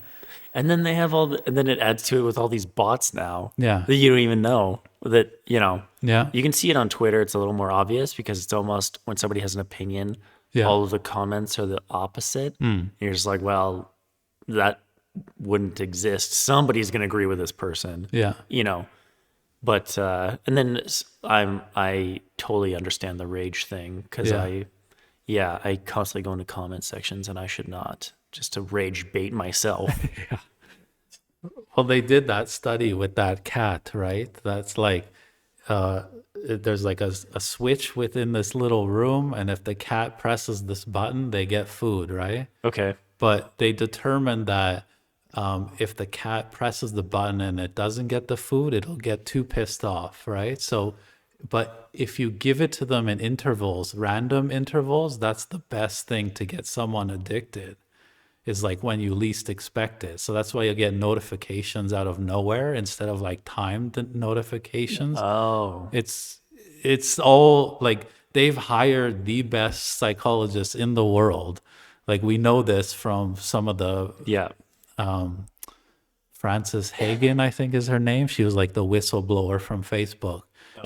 And then they have and then it adds to it with all these bots now. Yeah. That you don't even know that, Yeah. you can see it on Twitter. It's a little more obvious because it's almost when somebody has an opinion, Yeah. all of the comments are the opposite. And you're just like, well, that wouldn't exist. Somebody's going to agree with this person. Yeah. But and then I totally understand the rage thing because Yeah. I constantly go into comment sections and I should not, just to rage bait myself. Well, they did that study with that cat, right? That's like, there's like a switch within this little room, and if the cat presses this button, they get food, right? Okay. But they determined that if the cat presses the button and it doesn't get the food, it'll get too pissed off, right? So, but if you give it to them in intervals, random intervals, that's the best thing to get someone addicted, is like when you least expect it. So that's why you get notifications out of nowhere instead of like timed notifications. Oh. It's all like they've hired the best psychologists in the world. Like we know this from some of the Yeah. Frances Hagen, I think is her name. She was like the whistleblower from Facebook.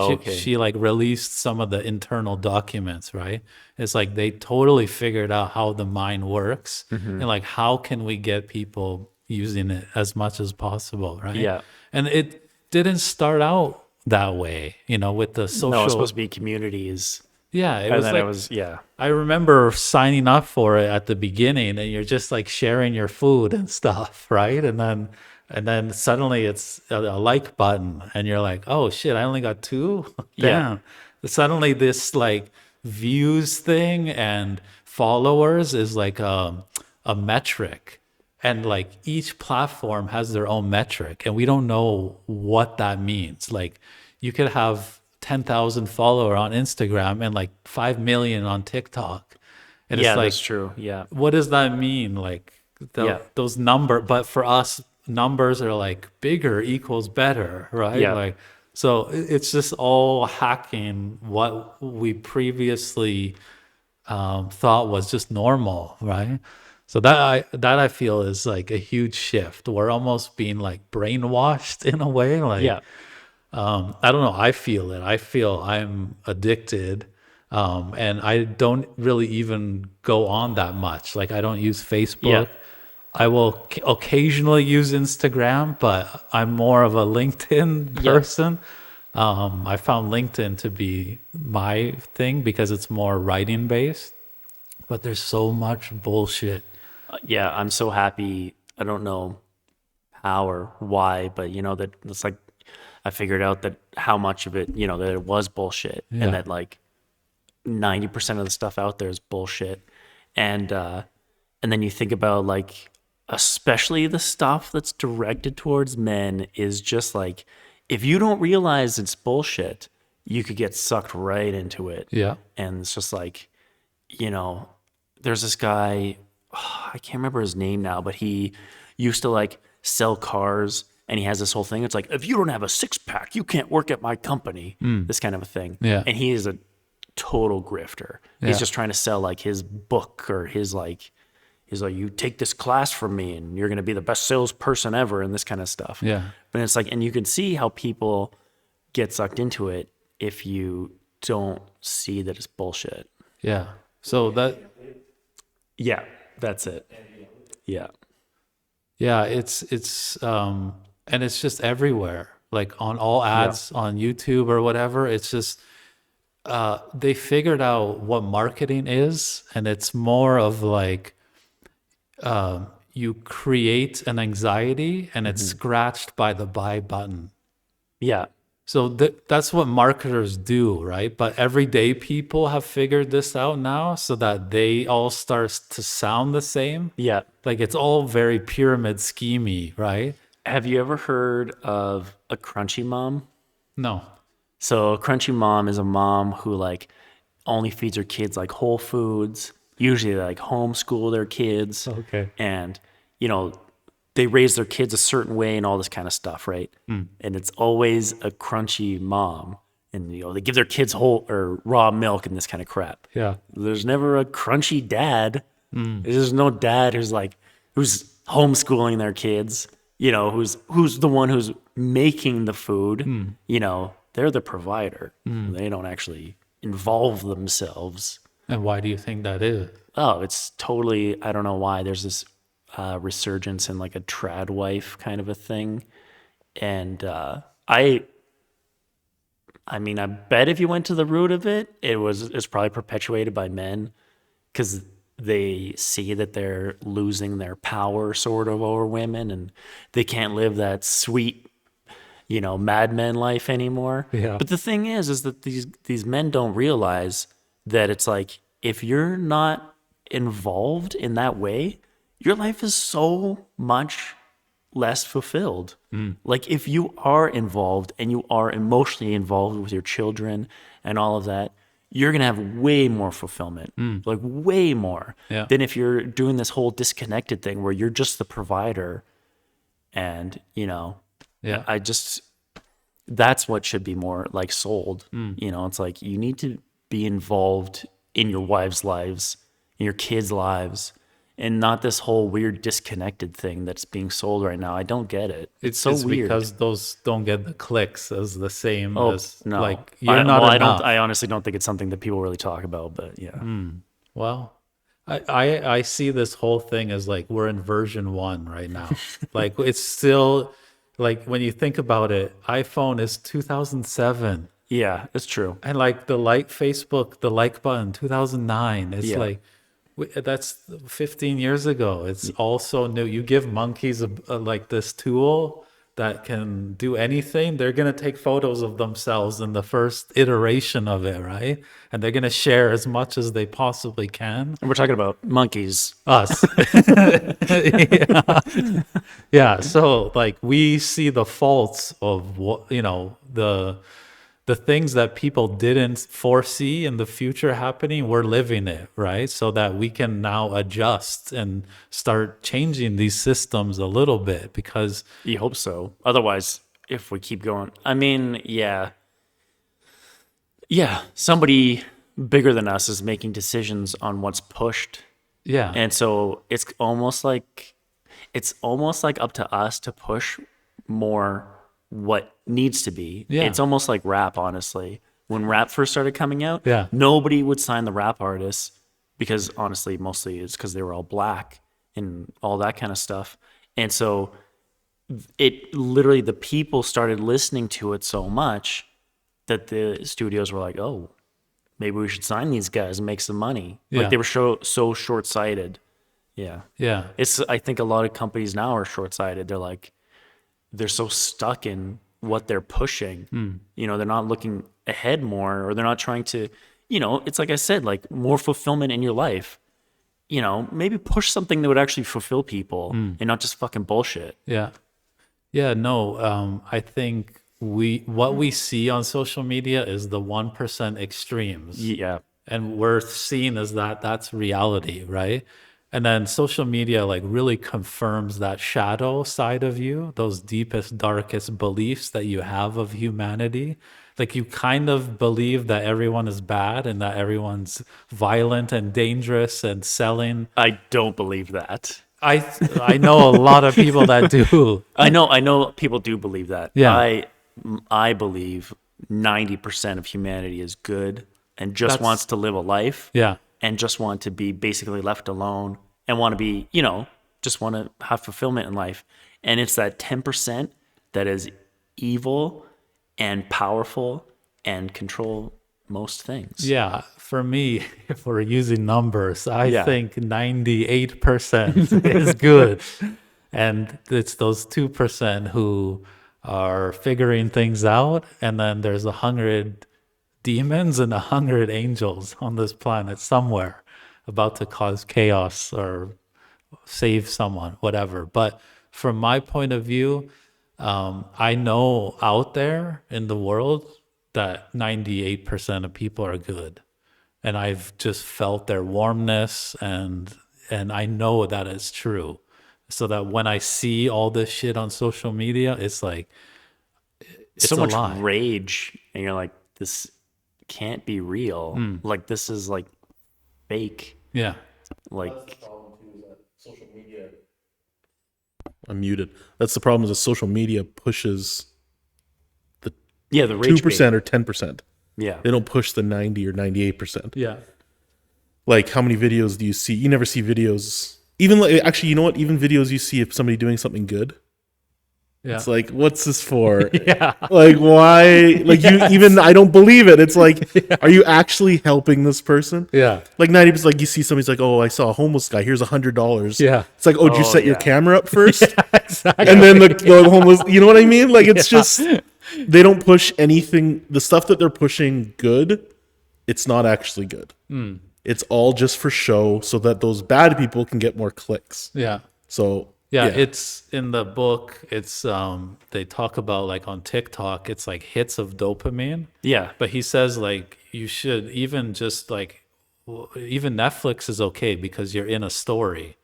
Okay. She like released some of the internal documents, right? It's like they totally figured out how the mind works and like how can we get people using it as much as possible, right? Yeah. And it didn't start out that way, you know, with the social. No, it's supposed to be communities. Yeah, it And was then like it was, yeah. I remember signing up for it at the beginning, and you're just like sharing your food and stuff, right? And then suddenly it's a like button, and you're like, oh shit, I only got 2. Yeah. Damn. Suddenly this like views thing and followers is like a metric, and like each platform has their own metric, and we don't know what that means. Like you could have 10,000 follower on Instagram and like 5 million on TikTok. And Yeah, it's like, that's true. Yeah. what does that mean? Like Yeah. those number, but for us, numbers are like bigger equals better, right? Yeah. Like, so it's just all hacking what we previously thought was just normal, right? So that I feel is like a huge shift. We're almost being like brainwashed in a way. Like, Yeah. I don't know. I feel it. I feel I'm addicted. And I don't really even go on that much. Like I don't use Facebook. Yeah. I will occasionally use Instagram, but I'm more of a LinkedIn Yeah. person. I found LinkedIn to be my thing because it's more writing based, but there's so much bullshit. Yeah, I'm so happy. I don't know how or why, but you know that it's like I figured out that how much of it, you know, that it was bullshit, Yeah. and that like 90% of the stuff out there is bullshit, and then you think about like especially the stuff that's directed towards men is just like if you don't realize it's bullshit, you could get sucked right into it. Yeah. And it's just like, you know, there's this guy, I can't remember his name now, but he used to like sell cars, and he has this whole thing. It's like, if you don't have a 6-pack, you can't work at my company, this kind of a thing. Yeah. And he is a total grifter. Yeah. He's just trying to sell like his book or he's like, you take this class from me and you're going to be the best salesperson ever and this kind of stuff. Yeah. But it's like, and you can see how people get sucked into it if you don't see that it's bullshit. Yeah. So Yeah, that's it. Yeah. yeah, it's and it's just everywhere. Like on all ads on YouTube or whatever, it's just they figured out what marketing is, and it's more of like you create an anxiety and it's scratched by the buy button. Yeah. So that's what marketers do, right? But everyday people have figured this out now so that they all start to sound the same. Yeah. Like it's all very pyramid schemey, right? Have you ever heard of a crunchy mom? No. So a crunchy mom is a mom who like only feeds her kids like whole foods. Usually they like homeschool their kids. Okay. And, you know, they raise their kids a certain way and all this kind of stuff, right? And it's always a crunchy mom. And, you know, they give their kids whole or raw milk and this kind of crap. Yeah. There's never a crunchy dad. There's no dad who's homeschooling their kids, you know, who's the one who's making the food. You know, they're the provider. They don't actually involve themselves. And why do you think that is? Oh, it's totally, I don't know why. There's this resurgence in like a trad wife kind of a thing. And I mean, I bet if you went to the root of it, it's probably perpetuated by men because they see that they're losing their power sort of over women and they can't live that sweet, you know, Mad Men life anymore. Yeah. But the thing is that these men don't realize that it's like, if you're not involved in that way, your life is so much less fulfilled. Like if you are involved and you are emotionally involved with your children and all of that, you're going to have way more fulfillment, like way more than if you're doing this whole disconnected thing where you're just the provider. And, you know, that's what should be more like sold. You know, it's like you need to be involved in your wives' lives, in your kids' lives, and not this whole weird disconnected thing that's being sold right now. I don't get it. It's so It's weird. because those don't get the clicks as the same as No, like you're not I enough. don't. I honestly don't think it's something that people really talk about. But yeah, Well, I see this whole thing as like we're in version 1 right now. Like it's still like when you think about it, iPhone is 2007. yeah, it's true. And like the Facebook, the like button, 2009. It's Yeah. like that's 15 years ago. It's also new. You give monkeys like this tool that can do anything. They're gonna take photos of themselves in the first iteration of it, right? And they're gonna share as much as they possibly can. And we're talking about monkeys. Us. Yeah. Yeah. So like we see the faults of what the things that people didn't foresee in the future happening, we're living it, right? So that we can now adjust and start changing these systems a little bit because You hope so. Otherwise, if we keep going, I mean, yeah, somebody bigger than us is making decisions on what's pushed. yeah. And so it's almost like up to us to push more what needs to be. Yeah. It's almost like rap, honestly. When rap first started coming out, Yeah. nobody would sign the rap artists because honestly, mostly it's because they were all black and all that kind of stuff. And so it literally, the people started listening to it so much that the studios were like, oh, maybe we should sign these guys and make some money. Yeah. Like they were so short-sighted. Yeah. Yeah. I think a lot of companies now are short-sighted. They're so stuck in what they're pushing. They're not looking ahead more, or they're not trying to, it's like I said, like more fulfillment in your life. Maybe push something that would actually fulfill people and not just fucking bullshit. Yeah. Yeah, no, I think what we see on social media is the 1% extremes. Yeah. And we're seeing as that's reality, right? And then social media like really confirms that shadow side of you, those deepest, darkest beliefs that you have of humanity. Like you kind of believe that everyone is bad and that everyone's violent and dangerous and selling. I don't believe that. I know a lot of people that do. I know people do believe that. Yeah. I believe 90% of humanity is good and just wants to live a life. Yeah. And just want to be basically left alone and want to be, just want to have fulfillment in life. And it's that 10% that is evil and powerful and control most things. Yeah. For me, if we're using numbers, I think 98% is good. And it's those 2% who are figuring things out. And then there's 100 demons and 100 angels on this planet somewhere about to cause chaos or save someone, whatever. But from my point of view, I know out there in the world that 98% of people are good. And I've just felt their warmness and I know that it's true. So that when I see all this shit on social media, it's like, it's so a much lie. rage. And you're like, this can't be real. Like this is like fake. Yeah. Like That's the problem too, is that social media. I'm muted. That's the problem, is that social media pushes the rage 2% or 10%. Yeah. They don't push the 90 or 98%. Yeah. Like how many videos do you see? You never see videos. Even like, actually, you know what? Even videos you see of somebody doing something good. Yeah. It's like, what's this for? Yeah. Like, why? Like, I don't believe it. It's like, are you actually helping this person? Yeah. Like 90%, like you see somebody's like, oh, I saw a homeless guy. Here's $100. Yeah. It's like, oh, did you set your yeah. camera up first? Exactly. And then the homeless, you know what I mean? Like, it's just, they don't push anything. The stuff that they're pushing good, it's not actually good. It's all just for show so that those bad people can get more clicks. Yeah. So, Yeah, it's in the book. It's they talk about like on TikTok, it's like hits of dopamine. Yeah. But he says like you should even just like even Netflix is okay because you're in a story.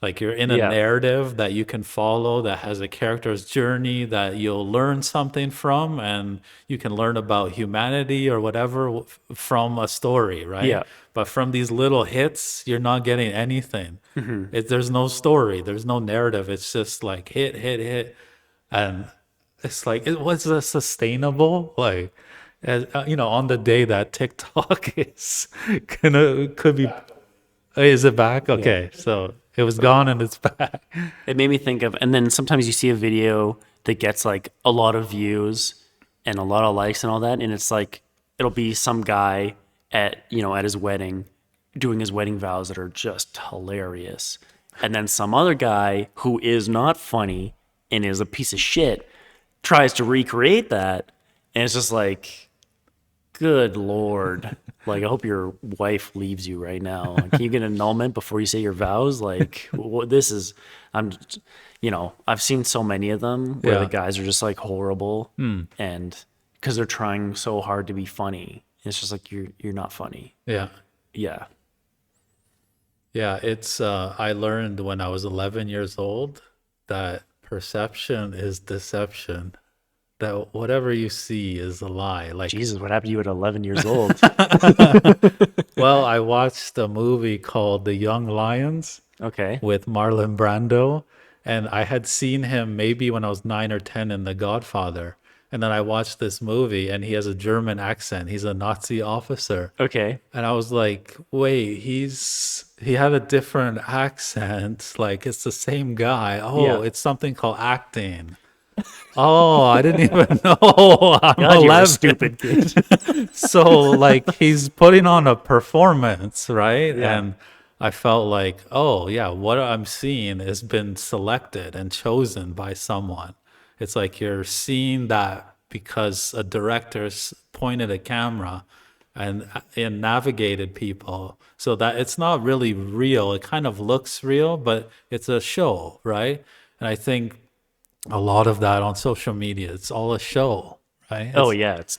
Like you're in a Yeah. narrative that you can follow that has a character's journey that you'll learn something from, and you can learn about humanity or whatever from a story, right? Yeah. But from these little hits, you're not getting anything. There's no story, there's no narrative. It's just like hit, hit, hit. And it's like, it was sustainable. Like, on the day that TikTok is could be, is it back? Okay, so it was gone and it's back. It made me think of, and then sometimes you see a video that gets like a lot of views and a lot of likes and all that, and it's like it'll be some guy at his wedding doing his wedding vows that are just hilarious, and then some other guy who is not funny and is a piece of shit tries to recreate that, and it's just like, good Lord. Like, I hope your wife leaves you right now. Can you get an annulment before you say your vows? Like, this is, I've seen so many of them where the guys are just like horrible, and because they're trying so hard to be funny, it's just like you're not funny. Yeah. Yeah. Yeah, it's I learned when I was 11 years old that perception is deception. That whatever you see is a lie. Like, Jesus, what happened to you at 11 years old? well, I watched a movie called The Young Lions Okay. with Marlon Brando, and I had seen him maybe when I was 9 or 10 in The Godfather. And then I watched this movie, and he has a German accent. He's a Nazi officer. Okay. And I was like, wait, he had a different accent. Like, it's the same guy. Oh, Yeah. it's something called acting. Oh, I didn't even know. I'm God, you're a 11. stupid kid. So, like, he's putting on a performance, right? Yeah. And I felt like, oh, yeah, what I'm seeing has been selected and chosen by someone. It's like you're seeing that because a director's pointed a camera and navigated people so that it's not really real. It kind of looks real, but it's a show, right? And I think a lot of that on social media, it's all a show, right? Yeah, it's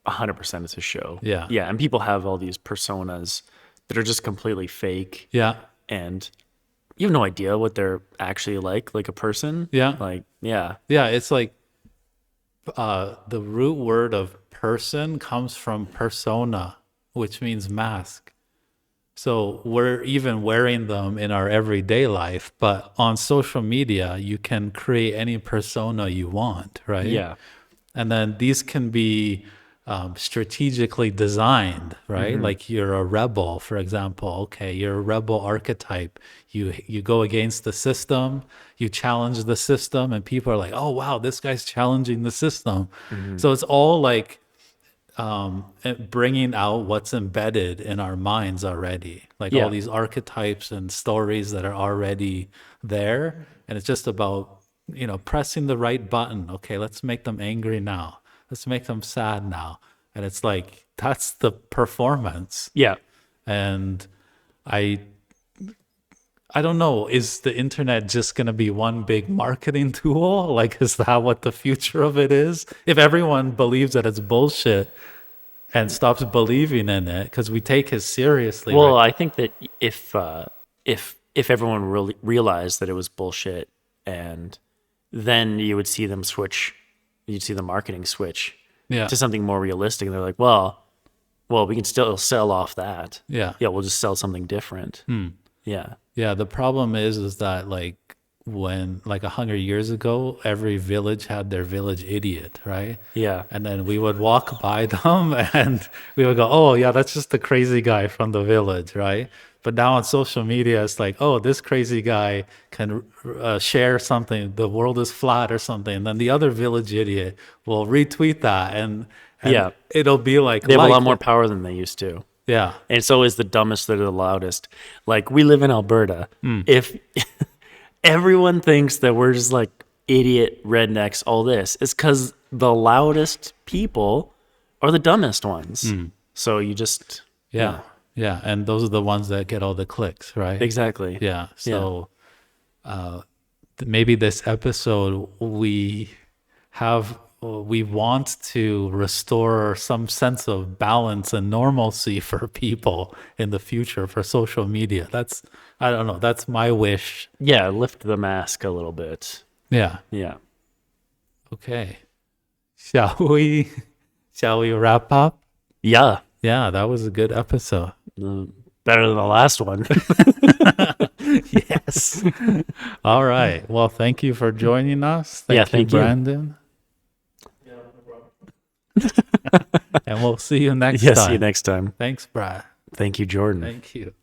100% it's a show. Yeah. Yeah, and people have all these personas that are just completely fake. Yeah. And you have no idea what they're actually like a person. Yeah. Like, yeah. Yeah, it's like the root word of person comes from persona, which means mask. So we're even wearing them in our everyday life, but on social media, you can create any persona you want, right? Yeah. And then these can be strategically designed, right? Like you're a rebel, for example. Okay, you're a rebel archetype. You go against the system, you challenge the system, and people are like, oh, wow, this guy's challenging the system. So it's all like bringing out what's embedded in our minds already, like all these archetypes and stories that are already there. And it's just about, pressing the right button. Okay, let's make them angry now. Let's make them sad now. And it's like, that's the performance. Yeah. And I don't know, is the internet just going to be one big marketing tool? Like, is that what the future of it is? If everyone believes that it's bullshit and stops believing in it, because we take it seriously. Well, right? I think that if everyone really realized that it was bullshit, and then you would see them switch, you'd see the marketing switch to something more realistic. And they're like, well, we can still sell off that. Yeah. Yeah, we'll just sell something different. Yeah. Yeah, the problem is that like when like 100 years ago, every village had their village idiot, right? Yeah. And then we would walk by them and we would go, oh yeah, that's just the crazy guy from the village, right? But now on social media, it's like, oh, this crazy guy can share something, the world is flat or something. And then the other village idiot will retweet that and it'll be like, they have a lot more power than they used to. Yeah. And it's always the dumbest that are the loudest. Like, we live in Alberta. If everyone thinks that we're just like idiot rednecks, all this, it's because the loudest people are the dumbest ones. So you just... Yeah. And those are the ones that get all the clicks, right? Exactly. Yeah. So maybe this episode, we have we want to restore some sense of balance and normalcy for people in the future for social media. I don't know. That's my wish. Yeah, lift the mask a little bit. Yeah. Yeah. Okay. Shall we wrap up? Yeah. Yeah, that was a good episode. Better than the last one. Yes. All right. Well, thank you for joining us. Thank you, Brandon. And we'll see you next time. See you next time. Thanks, Brad. Thank you, Jordan. Thank you.